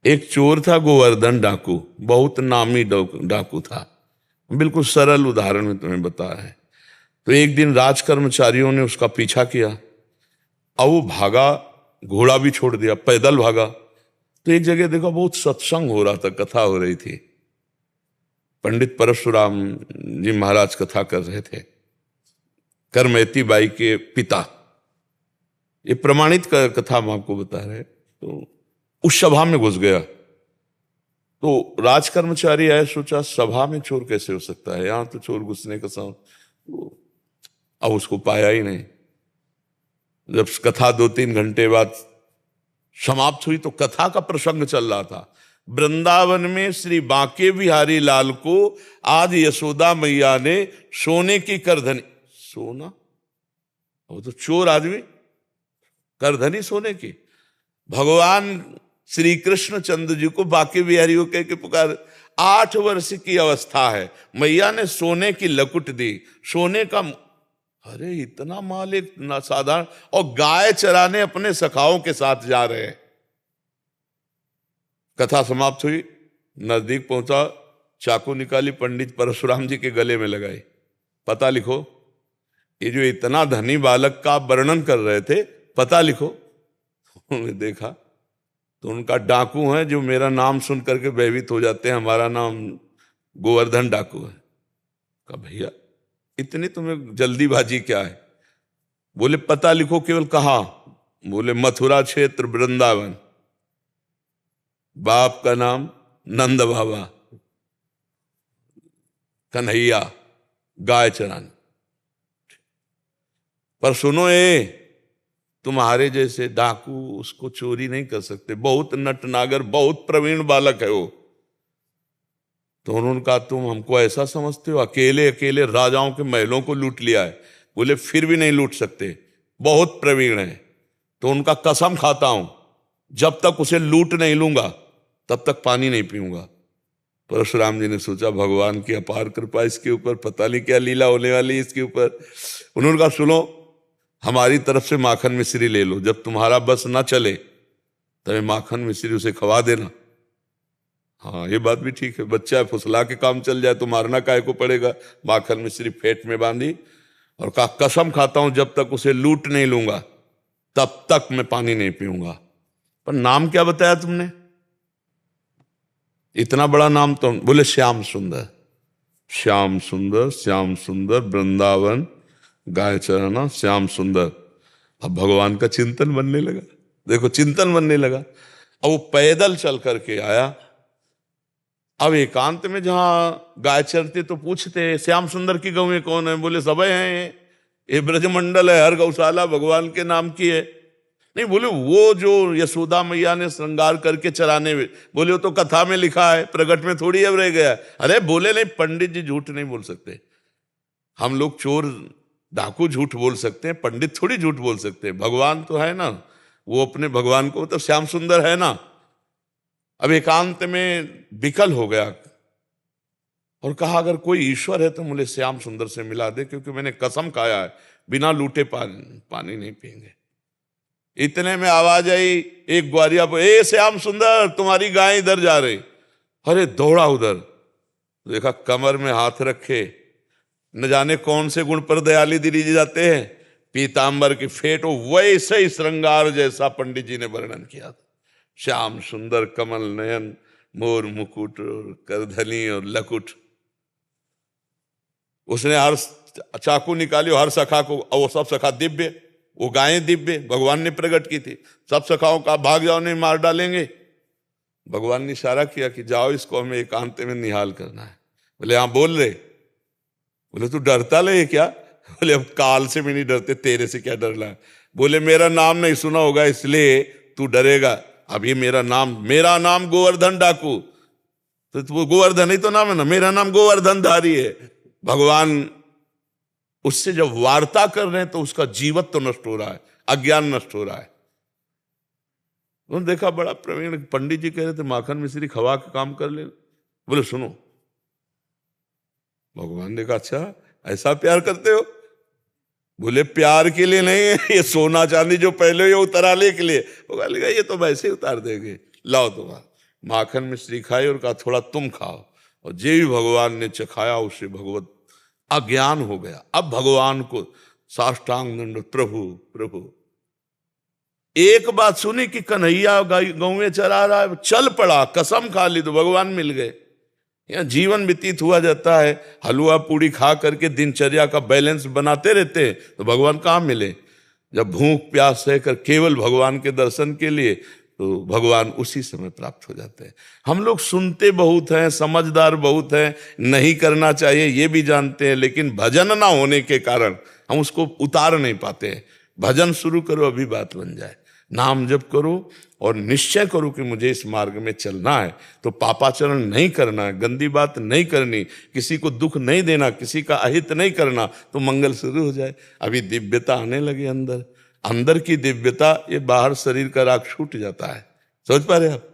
एक चोर था गोवर्धन डाकू, बहुत नामी डाकू था। बिल्कुल सरल उदाहरण में तुम्हें बताया है। तो एक दिन राज कर्मचारियों ने उसका पीछा किया, और वो भागा, घोड़ा भी छोड़ दिया, पैदल भागा। तो एक जगह देखा, बहुत सत्संग हो रहा था, कथा हो रही थी। पंडित परशुराम जी महाराज कथा कर रहे थे, करमैती बाई के पिता। ये प्रमाणित कथा हम आपको बता रहे हैं। तो उस सभा में घुस गया। तो राज कर्मचारी आए, सोचा सभा में चोर कैसे हो सकता है, यहां तो चोर घुसने का साउंड। तो अब उसको पाया ही नहीं। जब कथा 2-3 घंटे बाद समाप्त हुई तो कथा का प्रसंग चल रहा था। वृंदावन में श्री बांके बिहारी लाल को आज यशोदा मैया ने सोने की करधनी, सोना, वो तो चोर आदमी, करधनी सोने की। भगवान श्री कृष्ण चंद्र जी को बांके बिहारी को कह के पुकार। 8 वर्ष की अवस्था है, मैया ने सोने की लकुट दी, सोने का। अरे इतना माल एक साधारण, और गाय चराने अपने सखाओं के साथ जा रहे हैं। कथा समाप्त हुई, नजदीक पहुंचा, चाकू निकाली, पंडित परशुराम जी के गले में लगाई। पता लिखो, ये जो इतना धनी बालक का वर्णन कर रहे थे, पता लिखो। उन्होंने देखा तो उनका डाकू है जो मेरा नाम सुन करके भयभीत हो जाते हैं, हमारा नाम गोवर्धन डाकू है। कहा भैया इतनी तुम्हें जल्दीबाजी क्या है? बोले पता लिखो। केवल कहा? बोले मथुरा क्षेत्र वृंदावन, बाप का नाम नंद बाबा, कन्हैया, गाय चराने। पर सुनो, ये तुम्हारे जैसे डाकू उसको चोरी नहीं कर सकते, बहुत नटनागर, बहुत प्रवीण बालक है वो। तो उन्होंने कहा तुम हमको ऐसा समझते हो, अकेले अकेले राजाओं के महलों को लूट लिया है। बोले फिर भी नहीं लूट सकते, बहुत प्रवीण है। तो उनका कसम खाता हूं, जब तक उसे लूट नहीं लूंगा तब तक पानी नहीं पीऊंगा। परशुराम जी ने सोचा भगवान की अपार कृपा इसके ऊपर, पता नहीं क्या लीला होने वाली इसके ऊपर। उन्होंने कहा सुनो, हमारी तरफ से माखन मिश्री ले लो, जब तुम्हारा बस ना चले तब माखन मिश्री उसे खवा देना। हाँ ये बात भी ठीक है, बच्चा है, फुसला के काम चल जाए तो मारना काहे को पड़ेगा। माखन मिश्री फेंट में बांधी और कहा कसम खाता हूं जब तक उसे लूट नहीं लूंगा तब तक मैं पानी नहीं पीऊंगा। पर नाम क्या बताया तुमने? इतना बड़ा नाम तो। बोले श्याम सुंदर। श्याम सुंदर, श्याम सुंदर, वृंदावन, गाय चराना, श्याम सुंदर। अब भगवान का चिंतन बनने लगा। देखो चिंतन बनने लगा। अब वो पैदल चल करके आया। अब एकांत में जहां गाय चरते तो पूछते श्याम सुंदर की गौएं कौन है? बोले सबे हैं, ये ब्रजमंडल है, हर गौशाला भगवान के नाम की है। नहीं, बोले वो जो यशोदा मैया ने श्रृंगार करके चराने में, बोले वो तो कथा में लिखा है, प्रगट में थोड़ी अब रह गया। अरे बोले नहीं, पंडित जी झूठ नहीं बोल सकते। हम लोग चोर डाकू झूठ बोल सकते हैं, पंडित थोड़ी झूठ बोल सकते हैं। भगवान तो है ना, वो अपने भगवान को तो श्याम सुंदर है ना। अब एकांत में विकल हो गया और कहा अगर कोई ईश्वर है तो मुझे श्याम सुंदर से मिला दे, क्योंकि मैंने कसम खाया है बिना लूटे पानी नहीं पिएंगे। इतने में आवाज आई एक ग्वारिया पर, ए श्याम सुंदर तुम्हारी गाय इधर जा रही। अरे दौड़ा उधर, देखा कमर में हाथ रखे, न जाने कौन से गुण पर दयाली दिली जाते हैं, पीतांबर की फेट, वैसे ही श्रृंगार जैसा पंडित जी ने वर्णन किया था। श्याम सुंदर, कमल नयन, मोर मुकुट और करधनी और लकुट। उसने हर चाकू निकाली, हर सखा को, और वो सब सखा दिव्य, वो गायें दिव्य भगवान ने प्रकट की थी। सब सखाओं का भाग जाओ नहीं मार डालेंगे। भगवान ने इशारा किया कि जाओ इसको हमें एकांत में निहाल करना है। बोले हाँ बोल रहे। बोले तू डरता ले क्या? बोले अब काल से भी नहीं डरते, तेरे से क्या डरना है। बोले मेरा नाम नहीं सुना होगा इसलिए तू डरेगा। अब ये मेरा नाम गोवर्धन डाकू, तो गोवर्धन ही तो नाम है ना, मेरा नाम गोवर्धन धारी है। भगवान उससे जब वार्ता कर रहे हैं तो उसका जीवत्व तो नष्ट हो रहा है, अज्ञान नष्ट हो रहा है। उन्होंने देखा बड़ा प्रवीण पंडित जी कह रहे थे माखन मिश्री खवा के काम कर ले। बोले सुनो, भगवान ने कहा अच्छा ऐसा प्यार करते हो? बोले प्यार के लिए नहीं है, ये सोना चांदी जो पहले ये उतारने के लिए। वो कहा ये तो वैसे ही उतार देंगे, लाओ तुम्हारा। माखन मिश्री खाई और कहा थोड़ा तुम खाओ, और जे भी भगवान ने चखाया उसे भगवत अज्ञान हो गया। अब भगवान को साष्टांग दंड, प्रभु प्रभु। एक बात सुनी कि कन्हैया गाँव में चला रहा है, चल पड़ा, कसम खा ली तो भगवान मिल गए। यहाँ जीवन व्यतीत हुआ जाता है, हलवा पूड़ी खा करके दिनचर्या का बैलेंस बनाते रहते हैं, तो भगवान कहाँ मिले? जब भूख प्यास सहकर केवल भगवान के दर्शन के लिए, तो भगवान उसी समय प्राप्त हो जाते हैं। हम लोग सुनते बहुत हैं, समझदार बहुत हैं, नहीं करना चाहिए ये भी जानते हैं, लेकिन भजन ना होने के कारण हम उसको उतार नहीं पाते हैं। भजन शुरू करो, अभी बात बन जाए। नाम जप करो और निश्चय करो कि मुझे इस मार्ग में चलना है, तो पापाचरण नहीं करना है, गंदी बात नहीं करनी, किसी को दुख नहीं देना, किसी का अहित नहीं करना, तो मंगल शुरू हो जाए। अभी दिव्यता आने लगे अंदर, अंदर की दिव्यता, ये बाहर शरीर का राग छूट जाता है। समझ पा रहे आप?